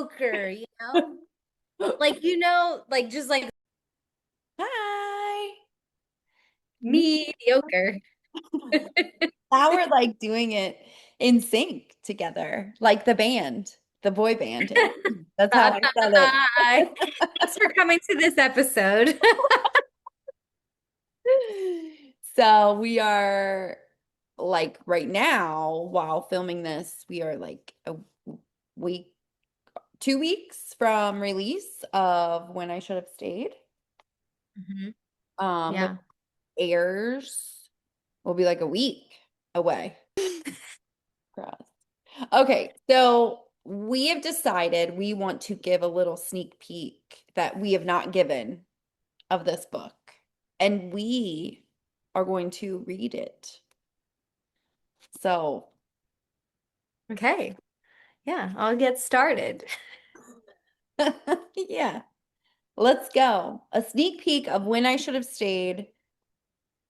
mediocre, you know? Like, like just like Hi. Me. mediocre. Now we're like doing it in sync together, like the band, the boy band. That's how I said Hi. Thanks for coming to this episode. it. So we are like right now, while filming this, we are like a week, 2 weeks from release of When I Should Have Stayed. Mhm. When Yeah. it airs, will be like a week away. Cross. Okay, so we have decided we want to give a little sneak peek that we have not given of this book, and we are going to read it. So, Okay. Yeah, I'll get started. yeah, let's go. A sneak peek of When I Should Have Stayed.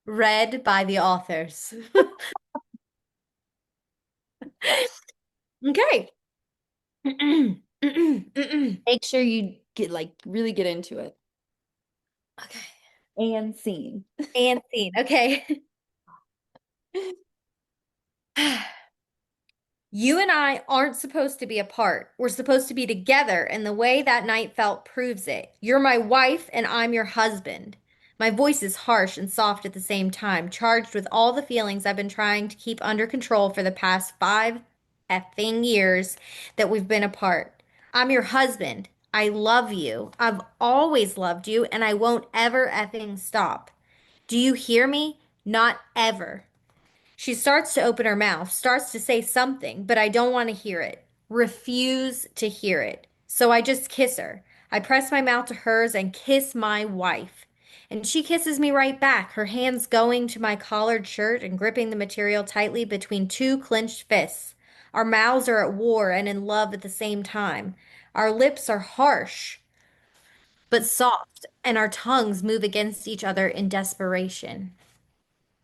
Read by the authors. Okay. Okay. Make sure you get like really get into it. And scene. And scene. Okay. You and I aren't supposed to be apart. We're supposed to be together, and the way that night felt proves it. You're my wife, and I'm your husband. My voice is harsh and soft at the same time, charged with all the feelings I've been trying to keep under control for the past 5 effing years that we've been apart. I'm your husband. I love you. I've always loved you, and I won't ever effing stop. Do you hear me? Not ever. She starts to open her mouth, starts to say something, but I don't want to hear it. Refuse to hear it. So I just kiss her. I press my mouth to hers and kiss my wife. And she kisses me right back, her hands going to my collared shirt and gripping the material tightly between two clenched fists. Our mouths are at war and in love at the same time. Our lips are harsh but soft, and our tongues move against each other in desperation.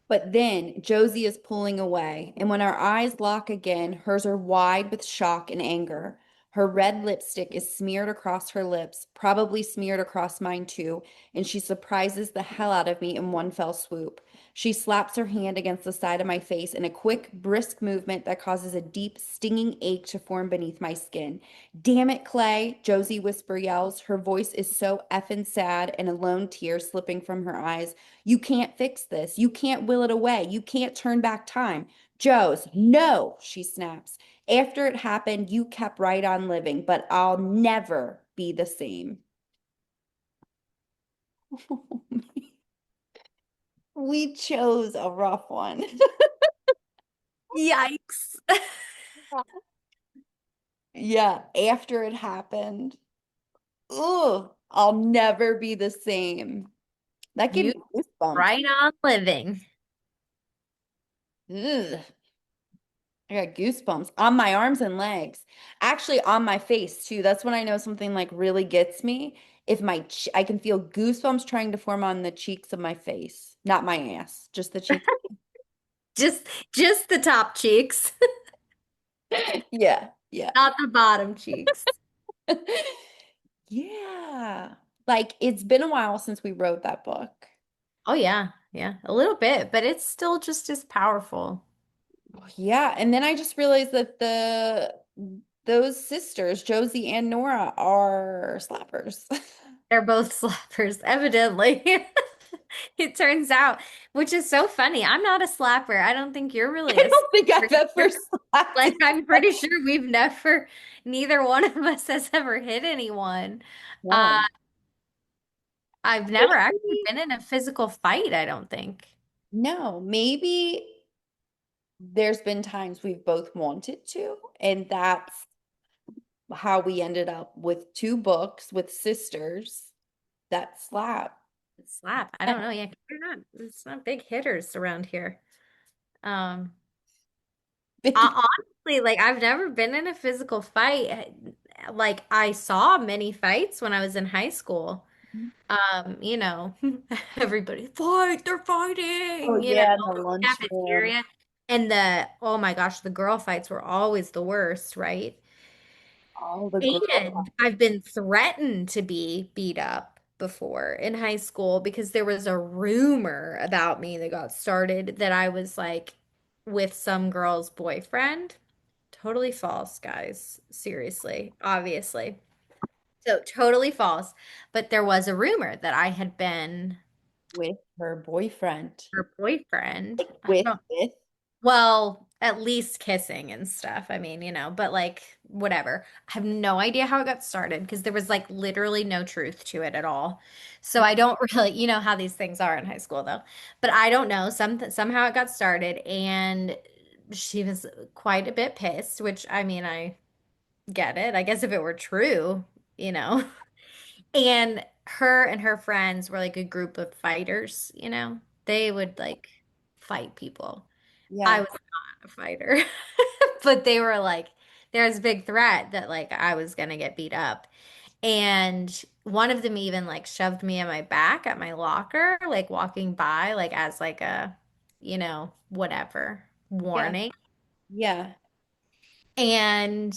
But then Josie is pulling away, and when our eyes lock again, hers are wide with shock and anger. Her red lipstick is smeared across her lips, probably smeared across mine too, and she surprises the hell out of me in one fell swoop. She slaps her hand against the side of my face in a quick, brisk movement that causes a deep, stinging ache to form beneath my skin. Damn it, Clay, Josie whisper yells. Her voice is so effing sad and a lone tear slipping from her eyes. You can't fix this. You can't will it away. You can't turn back time. Joe's, no, she snaps. After it happened, you kept right on living, but I'll never be the same. We chose a rough one. Yikes. Yeah, after it happened. Ugh, I'll never be the same. That gave You me goosebumps. right on living. Ugh. I got goosebumps on my arms and legs. Actually, on my face too. That's when I know something like really gets me. If I can feel goosebumps trying to form on the cheeks of my face, not my ass, just the cheeks. Just just the top cheeks, Yeah, yeah. not the bottom cheeks. Yeah. Like it's been a while since we wrote that book. Oh yeah, yeah, a little bit, but it's still just as powerful. Yeah, and then I just realized that the those sisters, Josie and Nora, are slappers. They're both slappers, evidently. It turns out, which is so funny. I'm not a slapper. I don't think you're really I a don't think slapper I've ever either. slapped Like I'm pretty sure neither one of us has ever hit anyone. Uh, anyone. I've never actually Maybe, been in a physical fight, I don't think. no, maybe there's been times we've both wanted to, and that's how we ended up with two books with sisters that slap. Slap. I don't know. Yeah, 'cause it's not big hitters around here. Um, Big. honestly, like I've never been in a physical fight. Like I saw many fights when I was in high school. You know, everybody fight, they're Oh fighting, yeah, in the lunchroom. cafeteria. And oh my gosh, the girl fights were always the worst, right? Oh, the And girl. I've been threatened to be beat up before in high school because there was a rumor about me that got started that I was like with some girl's boyfriend. Totally false, guys. Seriously, obviously. So totally false. But there was a rumor that I had been With her boyfriend. her boyfriend. Like I don't know. with. Well, at least kissing and stuff. I mean, but like whatever. I have no idea how it got started because there was like literally no truth to it at all. So I don't really, you know how these things are in high school though. But I don't know. Somehow it got started and she was quite a bit pissed, which I mean, I get it. I guess if it were true, you know. And her friends were like a group of fighters. They would like fight people. I Yeah. was not a fighter. But they were like, there was a big threat that like I was gonna get beat up. And one of them even like shoved me in my back at my locker, like walking by, like as like a, whatever Yeah. warning. Yeah. And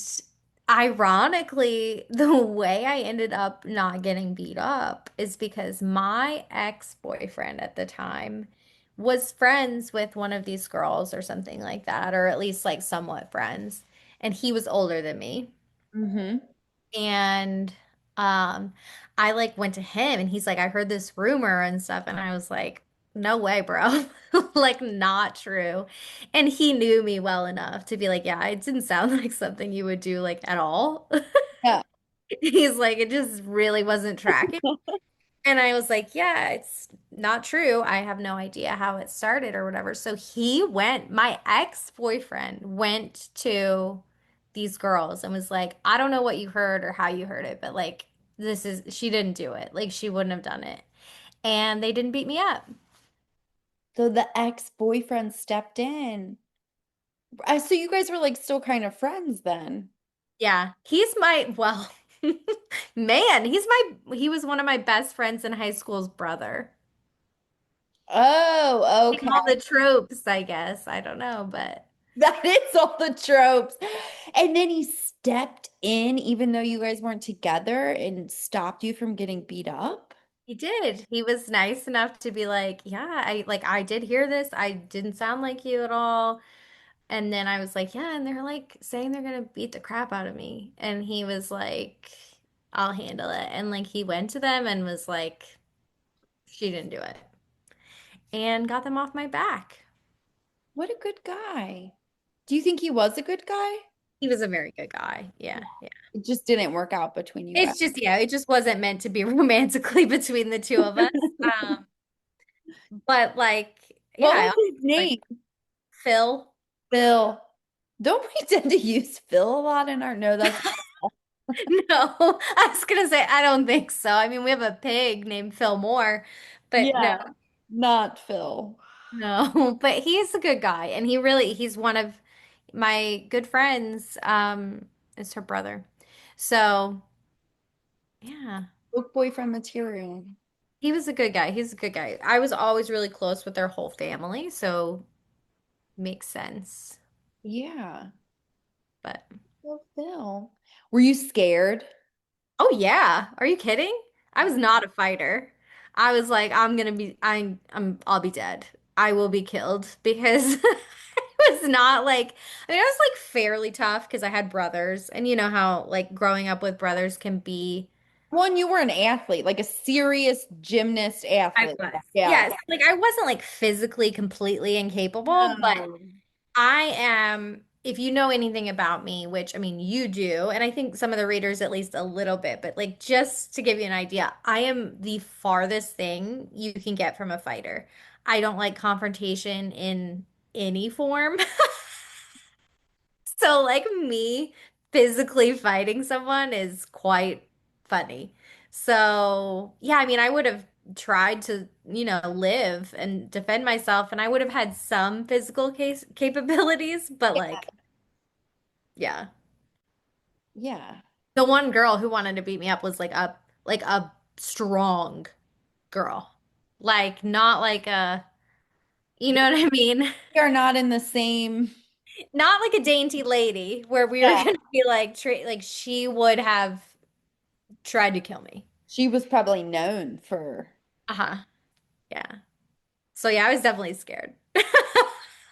ironically, the way I ended up not getting beat up is because my ex-boyfriend at the time was friends with one of these girls or something like that, or at least like somewhat friends. And he was older than me. Mm-hmm. And um I like went to him and he's like, I heard this rumor and stuff. And I was like, no way, bro. Like not true. And he knew me well enough to be like, yeah, it didn't sound like something you would do like at all. Yeah. He's like, it just really wasn't tracking. And I was like, yeah, it's not true. I have no idea how it started or whatever. So my ex-boyfriend went to these girls and was like, I don't know what you heard or how you heard it, but like, she didn't do it. Like, she wouldn't have done it. And they didn't beat me up. So the ex-boyfriend stepped in. So you guys were like still kind of friends then. Yeah. Well, man, he was one of my best friends in high school's brother. Oh, Like okay. all the tropes, I guess. I don't know, but. That is all the tropes. And then he stepped in, even though you guys weren't together, and stopped you from getting beat up. He did. He was nice enough to be like, yeah, I did hear this. I didn't sound like you at all. And then I was like, yeah, and they're like saying they're gonna beat the crap out of me. And he was like, I'll handle it. And like he went to them and was like, she didn't do it. And got them off my back. What a good guy. Do you think he was a good guy? He was a very good guy. Yeah, yeah. It just didn't work out between you guys. It just wasn't meant to be romantically between the two of us. Um, but like, What yeah, was his like name? Phil. Phil. Don't we tend to use Phil a lot in our no, that's No, I was gonna say I don't think so. I mean, we have a pig named Phil Moore, but no, yeah, not Phil. no. But he's a good guy, and he's one of my good friends. Is her brother. So yeah, Book boyfriend material. he was a good guy. He's a good guy. I was always really close with their whole family, so makes sense. Yeah. But Oh, Phil. Were you scared? oh yeah, are you kidding? I was not a fighter. I was like, I'll be dead. I will be killed because it was not like, I mean, I was like fairly tough because I had brothers, and you know how like growing up with brothers can be. One, you were an athlete, like a serious gymnast I athlete. was. Yeah. Yes, like I wasn't like physically completely incapable, but No. I am, if you know anything about me, which I mean, you do, and I think some of the readers at least a little bit, but like just to give you an idea, I am the farthest thing you can get from a fighter. I don't like confrontation in any form. So, like, me physically fighting someone is quite funny. So, yeah, I mean, I would have tried to, live and defend myself, and I would have had some physical case capabilities, but like, yeah. Yeah. The one girl who wanted to beat me up was like a strong girl. Like not like a, you know what I mean? We are not in the same. Not like a dainty lady where we were Yeah. gonna be like like she would have tried to kill me. She was probably known for. Uh-huh. Yeah. So yeah, I was definitely scared.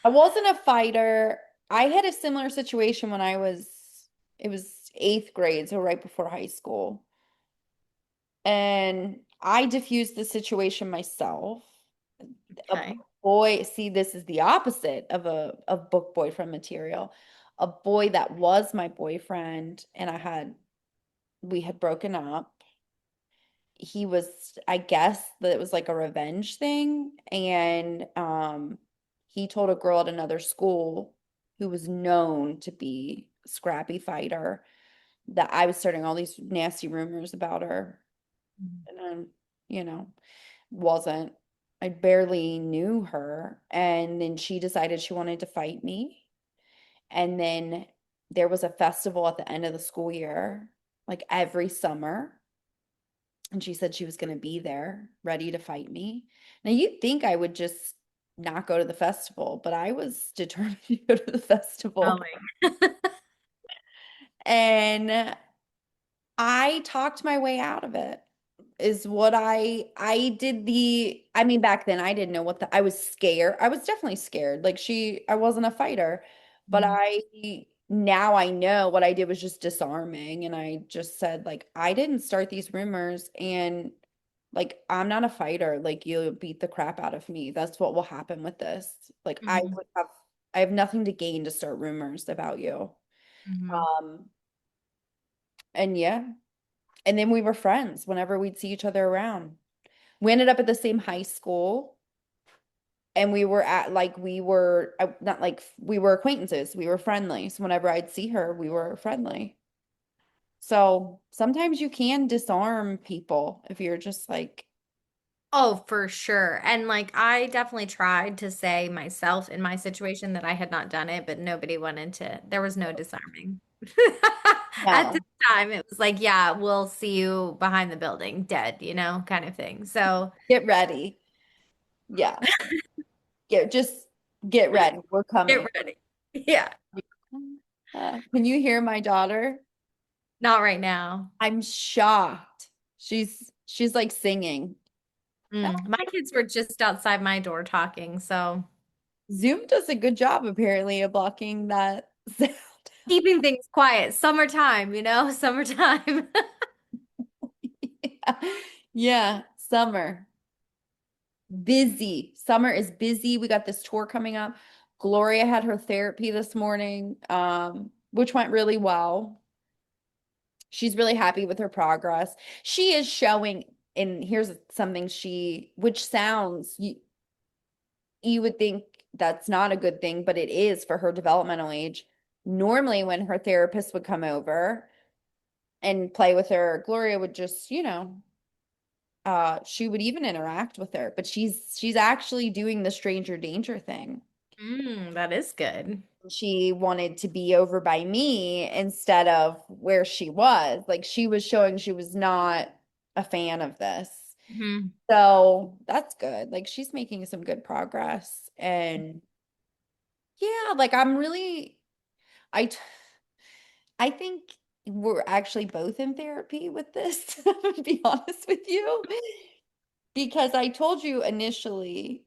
I wasn't a fighter. I had a similar situation when it was eighth grade, so right before high school. And I diffused the situation myself. A Okay. boy, see, this is the opposite of a of book boyfriend material. A boy that was my boyfriend, and we had broken up. He was, I guess that it was like a revenge thing. And he told a girl at another school who was known to be a scrappy fighter that I was starting all these nasty rumors about her. And you know, wasn't. I barely knew her. And then she decided she wanted to fight me. And then there was a festival at the end of the school year, like every summer. And she said she was going to be there, ready to fight me. Now, you'd think I would just not go to the festival, but I was determined to go to the Oh festival. my. And I talked my way out of it. Is what I did I mean back then I didn't know what I was scared. I was definitely scared. Like I wasn't a fighter, but Mhm. now I know what I did was just disarming and I just said like I didn't start these rumors and like I'm not a fighter. Like you'll beat the crap out of me. That's what will happen with this. Like Mhm. I have nothing to gain to start rumors about you. Mhm. Um and yeah, and then we were friends whenever we'd see each other around. We ended up at the same high school and we were at like we were not like we were acquaintances. We were friendly. So whenever I'd see her, we were friendly. So sometimes you can disarm people if you're just like, Oh, for sure. And like I definitely tried to say myself in my situation that I had not done it, but nobody wanted to. There was no disarming. At the no, time, it was like, yeah, we'll see you behind the building, dead, kind of thing. So get ready. Yeah. Just get ready. We're get coming. ready. Yeah, Can you hear my daughter? not right now. I'm shocked. She's like singing. My kids were just outside my door talking, so Zoom does a good job apparently of blocking that sound. keeping things quiet. Summertime, summertime. Yeah. Yeah, summer. Busy. Summer is busy. We got this tour coming up. Gloria had her therapy this morning, which went really well. She's really happy with her progress. She is showing, and here's something which sounds, you would think that's not a good thing, but it is for her developmental age. Normally, when her therapist would come over and play with her, Gloria would just, she would even interact with her, but she's actually doing the stranger danger thing. That is good. She wanted to be over by me instead of where she was. Like she was showing she was not a fan of this. hmm So that's good. Like she's making some good progress. And yeah, like I t- I think we're actually both in therapy with this, to be honest with you. Because I told you initially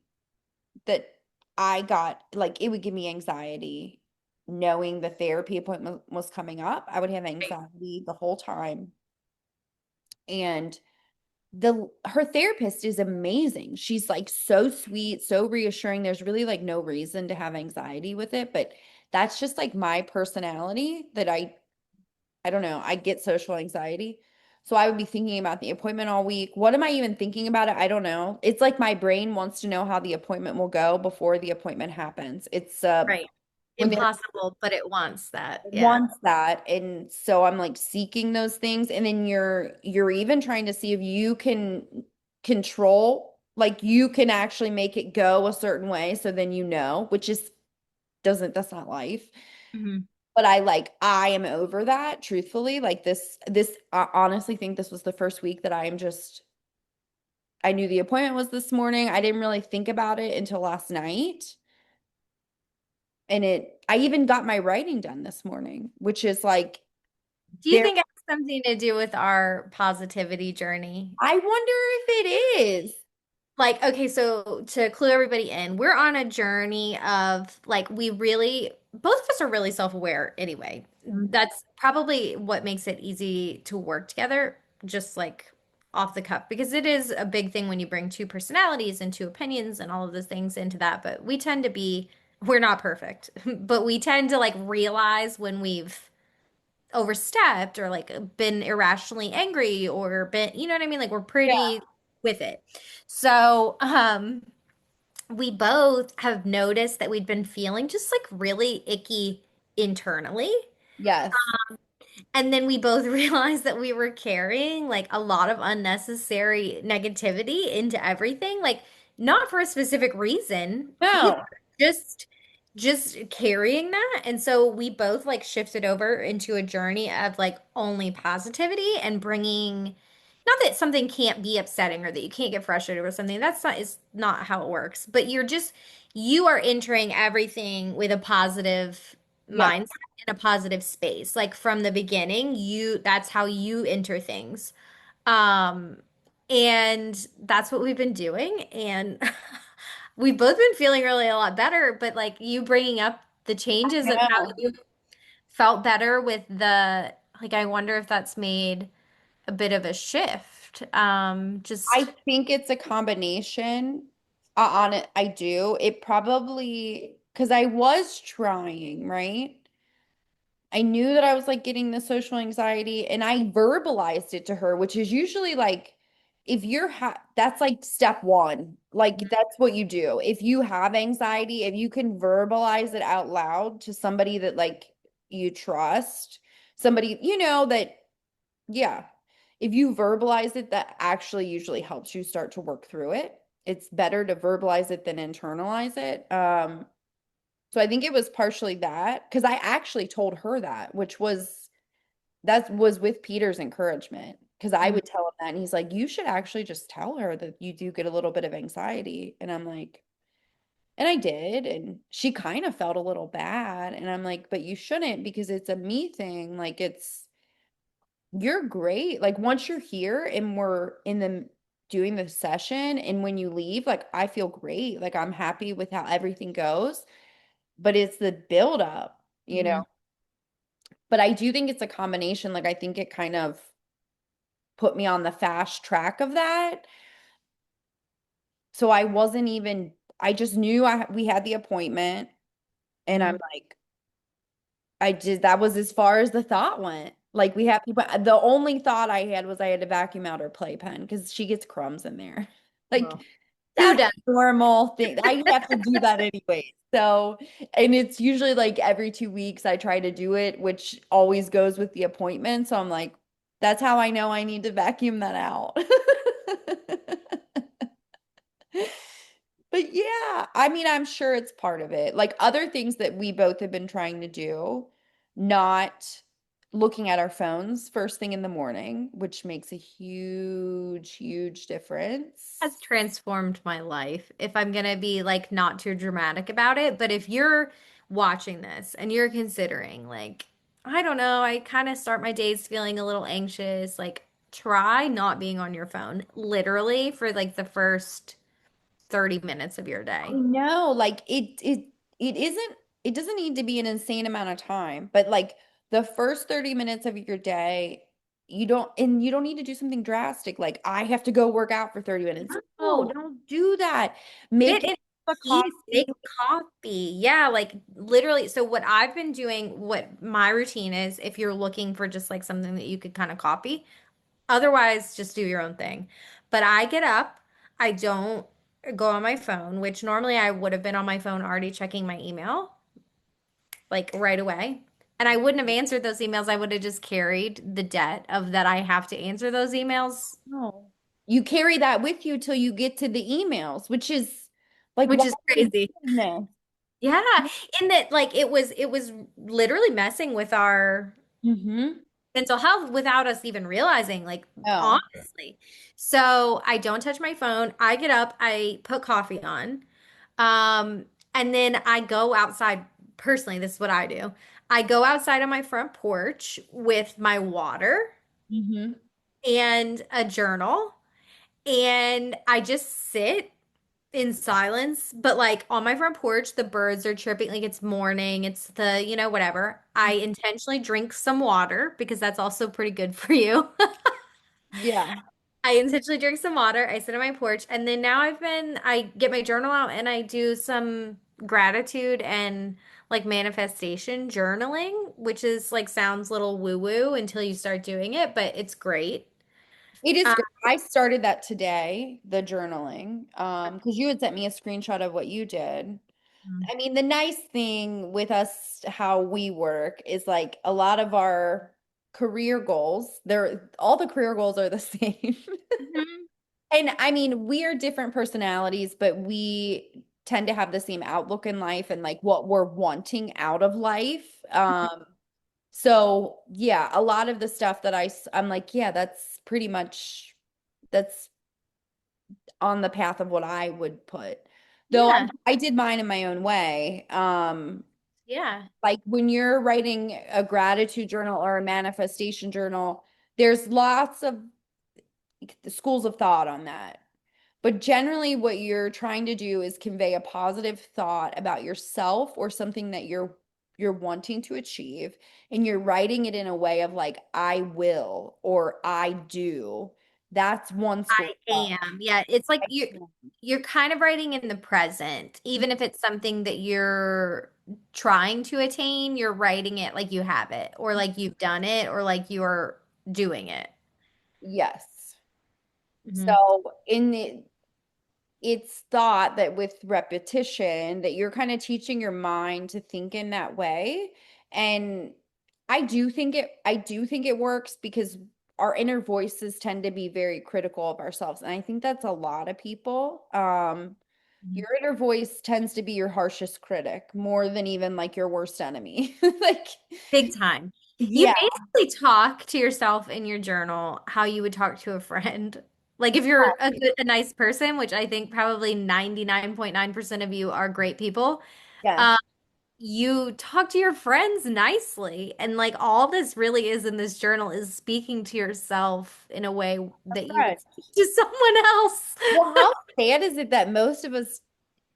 that I got like it would give me anxiety knowing the therapy appointment was coming up. I would have anxiety the whole time. And the her therapist is amazing. She's like so sweet, so reassuring. There's really like no reason to have anxiety with it, but that's just like my personality that I don't know, I get social anxiety. So I would be thinking about the appointment all week. What am I even thinking about it? I don't know. It's like my brain wants to know how the appointment will go before the appointment happens. It's Right. when they're Impossible, but it wants that. Yeah. wants that and so I'm like seeking those things and then you're even trying to see if you can control like you can actually make it go a certain way so then which is doesn't that's not life. hmm But I am over that, truthfully. Like this I honestly think this was the first week that I knew the appointment was this morning. I didn't really think about it until last night. And I even got my writing done this morning, which is like Do you very, think it has something to do with our positivity journey? I wonder if it is. Like, okay, so to clue everybody in, we're on a journey of like, both of us are really self-aware anyway. That's probably what makes it easy to work together, just like off the cuff, because it is a big thing when you bring two personalities and two opinions and all of those things into that. But we're not perfect, but we tend to like realize when we've overstepped or like been irrationally angry or been, you know what I mean? Like we're Yeah. pretty with it. So, we both have noticed that we'd been feeling just like really icky internally. Yes. And then we both realized that we were carrying like a lot of unnecessary negativity into everything, like not for a specific reason either, No. just just carrying that. And so we both like shifted over into a journey of like only positivity and bringing not that something can't be upsetting or that you can't get frustrated with something. That's not is not how it works. But you are entering everything with a positive Yep. mindset in a positive space. Like from the beginning, that's how you enter things. Um, and that's what we've been doing. And we've both been feeling really a lot better, but like you bringing up the changes of how No. you felt better with like I wonder if that's made a bit of a shift. I Just think it's a combination. On it, I do. It probably, because I was trying, right? I knew that I was like getting the social anxiety and I verbalized it to her, which is usually like if that's like step one. Like that's what you do. If you have anxiety, if you can verbalize it out loud to somebody that like you trust, somebody that yeah. If you verbalize it, that actually usually helps you start to work through it. It's better to verbalize it than internalize it. So I think it was partially that because I actually told her that was with Peter's encouragement because I Mhm. would tell him that and he's like, you should actually just tell her that you do get a little bit of anxiety. And I'm like, and I did, and she kind of felt a little bad. And I'm like, but you shouldn't because it's a me thing. Like you're great. Like once you're here and we're in the doing the session and when you leave, like I feel great. Like I'm happy with how everything goes, but it's the build up. Mhm. But I do think it's a combination. Like I think it kind of put me on the fast track of that. So I wasn't even I just knew we had the appointment and I'm Mhm. like I did that was as far as the thought went. Like we have people the only thought I had was I had to vacuum out her playpen because she gets crumbs in there. Like Well, so that's done. a normal thing. I have to do that anyway. So, and it's usually like every 2 weeks I try to do it, which always goes with the appointment. So I'm like, that's how I know I need to vacuum that out. But yeah, I mean, I'm sure it's part of it. Like other things that we both have been trying to do, not looking at our phones first thing in the morning, which makes a huge, huge difference. Has transformed my life. If I'm gonna be like not too dramatic about it, but if you're watching this and you're considering like, I don't know, I kind of start my days feeling a little anxious, like try not being on your phone literally for like the first 30 minutes of your I day. know, like it isn't it doesn't need to be an insane amount of time, but like the first 30 minutes of your day, you don't need to do something drastic like I have to go work out for 30 minutes. No, No, don't do that. Make sit it in a peace, coffee. make coffee. Yeah, like literally. So what I've been doing, what my routine is, if you're looking for just like something that you could kind of copy, otherwise, just do your own thing. But I get up, I don't go on my phone, which normally I would have been on my phone already checking my email like right away. And I wouldn't have answered those emails. I would have just carried the debt of that I have to answer those emails, No. You carry that with you till you get to the emails, which is like why which is are we crazy. doing this? Yeah, in that like it was literally messing with our Mm-hmm. mental health without us even realizing, like No. honestly. So I don't touch my phone. I get up, I put coffee on, and then I go outside personally, this is what I do. I go outside on my front porch with my water Hmm. and a journal, and I just sit in silence, but like on my front porch, the birds are chirping like it's morning, it's whatever. I intentionally drink some water because that's also pretty good for you. Yeah. I intentionally drink some water. I sit on my porch, and then now I get my journal out and I do some gratitude and like manifestation journaling, which is like sounds a little woo-woo until you start doing it, but it's great. It is Um, great. I started that today, the journaling, because you had sent me a screenshot of what you did. I mean, the nice thing with us, how we work, is like a lot of our career goals, they're all the career goals are the same. Mhm. And I mean, we are different personalities, but we tend to have the same outlook in life and like what we're wanting out of life. So yeah, a lot of the stuff that I'm like, yeah, that's pretty much that's on the path of what I would put. Though Yeah, I did mine in my own way. yeah. Like when you're writing a gratitude journal or a manifestation journal, there's lots of schools of thought on that. But generally, what you're trying to do is convey a positive thought about yourself or something that you're wanting to achieve, and you're writing it in a way of like, I will or I do. That's one school I of thought. am. Yeah, it's like I you're kind of writing in the present, even if it's something that you're trying to attain, you're writing it like you have it, or like you've done it, or like you're doing it. Yes. Hmm. So it's thought that with repetition that you're kind of teaching your mind to think in that way. And I do think it works because our inner voices tend to be very critical of ourselves. And I think that's a lot of people. Your inner voice tends to be your harshest critic more than even like your worst enemy. Like, Big time. You yeah, basically talk to yourself in your journal how you would talk to a friend. Like if you're a nice person, which I think probably 99.9% of you are great people, yes, uh, you talk to your friends nicely. And like all this really is in this journal is speaking to yourself in a way that you would right. speak to someone else. Well, how sad is it that most of us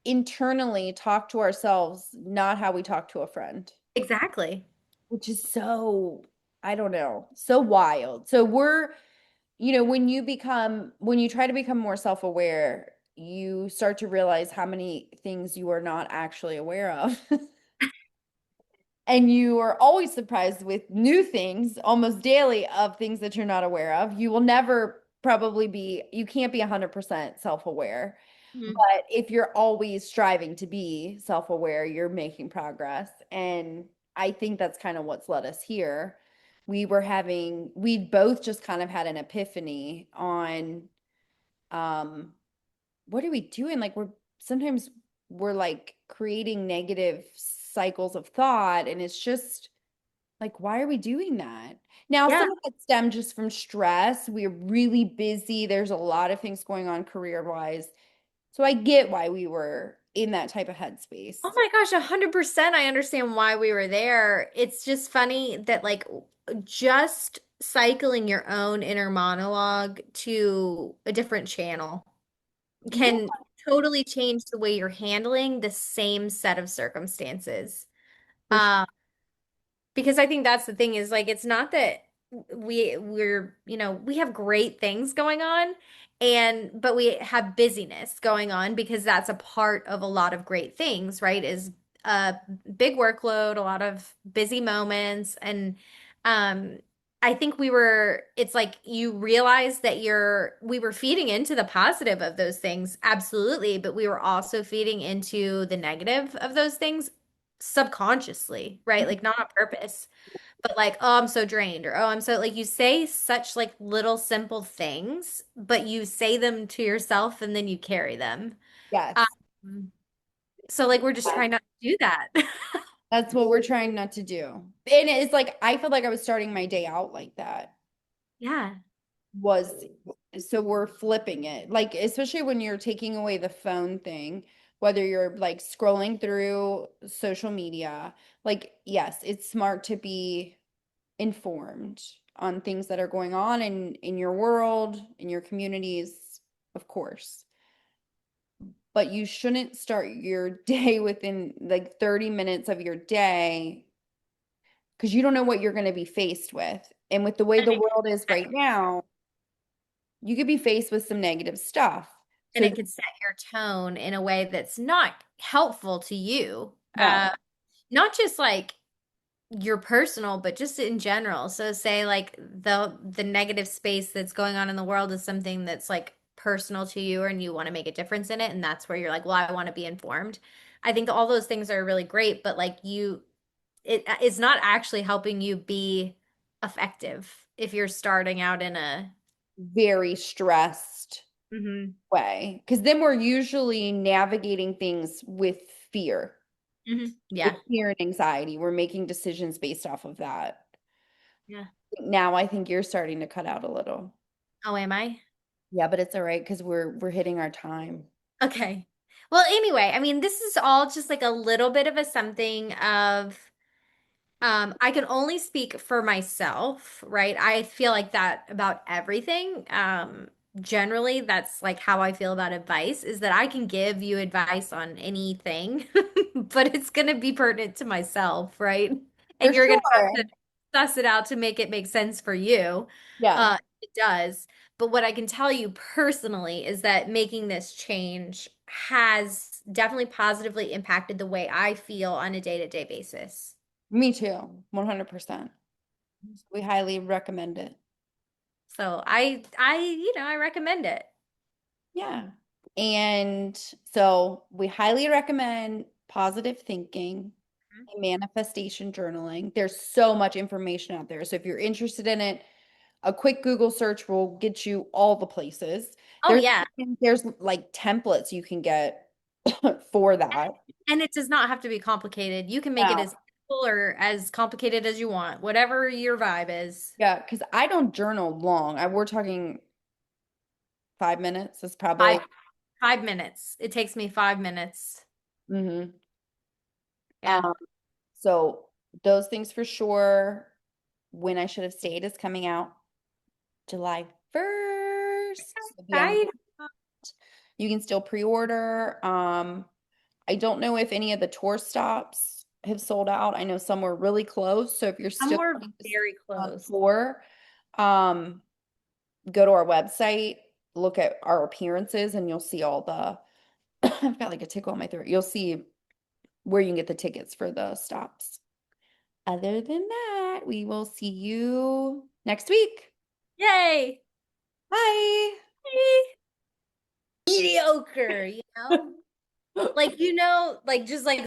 internally talk to ourselves, not how we talk to a friend, Exactly. which is so, I don't know, so wild. So when you try to become more self-aware, you start to realize how many things you are not actually aware of. And you are always surprised with new things almost daily of things that you're not aware of. You will never probably be, you can't be 100% self-aware. Mhm. But if you're always striving to be self-aware, you're making progress. And I think that's kind of what's led us here. We both just kind of had an epiphany on um what are we doing? Like sometimes we're like creating negative cycles of thought, and it's just like, why are we doing that? Now, Yeah. some of it stemmed just from stress. We're really busy. There's a lot of things going on career-wise. So I get why we were in that type of headspace. Oh my gosh, 100% I understand why we were there. It's just funny that like just cycling your own inner monologue to a different channel Yeah, can totally change the way you're handling the same set of circumstances. for sure. Because I think that's the thing is like it's not that we have great things going on and but we have busyness going on because that's a part of a lot of great things, right? Is a big workload, a lot of busy moments and um I think it's like you realize that we were feeding into the positive of those things, absolutely, but we were also feeding into the negative of those things subconsciously, right? Like not on purpose, but like, oh, I'm so drained, or oh, I'm so like you say such like little simple things, but you say them to yourself and then you carry them. Yes. Um, so like we're just trying not to do that. That's what we're trying not to do. And it's like I felt like I was starting my day out like that. Yeah. Was so we're flipping it. Like especially when you're taking away the phone thing. whether you're like scrolling through social media. Like, yes, it's smart to be informed on things that are going on in your world, in your communities, of course. But you shouldn't start your day within like 30 minutes of your day because you don't know what you're going to be faced with. And with the way And the it world is could right now, you could be faced with some negative stuff. and So, it could set your tone in a way that's not helpful to you. no, Not just like your personal, but just in general. So say like the negative space that's going on in the world is something that's like personal to you and you want to make a difference in it, and that's where you're like, well, I want to be informed. I think all those things are really great, but like it's not actually helping you be effective if you're starting out in a very stressed hmm way. Because then we're usually navigating things with fear, with Yeah. fear and anxiety. We're making decisions based off of that. Yeah. Now I think you're starting to cut out a little. Oh, am I? Yeah, but it's all right because we're hitting our time. Okay. Well, anyway, I mean, this is all just like a little bit of a something of I can only speak for myself, right? I feel like that about everything. Generally, that's like how I feel about advice is that I can give you advice on anything, but it's going to be pertinent to myself, right? For And you're going to have to sure. suss it out to make it make sense for you. Yeah, It does. But what I can tell you personally is that making this change has definitely positively impacted the way I feel on a day-to-day basis. me too. 100%. We highly recommend it. So I recommend it. Yeah. And so we highly recommend positive thinking and manifestation journaling. There's so much information out there. So if you're interested in it, a quick Google search will get you all the places. Oh There's yeah. there's like templates you can get for that. And it does not have to be complicated. You can make it Yeah. as simple or as complicated as you want, whatever your vibe is. Yeah, because I don't journal long. We're talking 5 minutes is Five probably. 5 minutes. It takes me 5 minutes. Hmm. Yeah. Um, so those things for sure. When I Should Have Stayed is coming out July 1st. So be on. Right? You can still pre-order. I don't know if any of the tour stops have sold out. I know some were really close. So if you're I'm still more very on close. tour, um, go to our website, look at our appearances, and you'll see all the I've got like a tickle on my throat. You'll see where you can get the tickets for the stops. Other than that, we will see you next week. Yay! Bye. Mediocre, you know? Like, like just like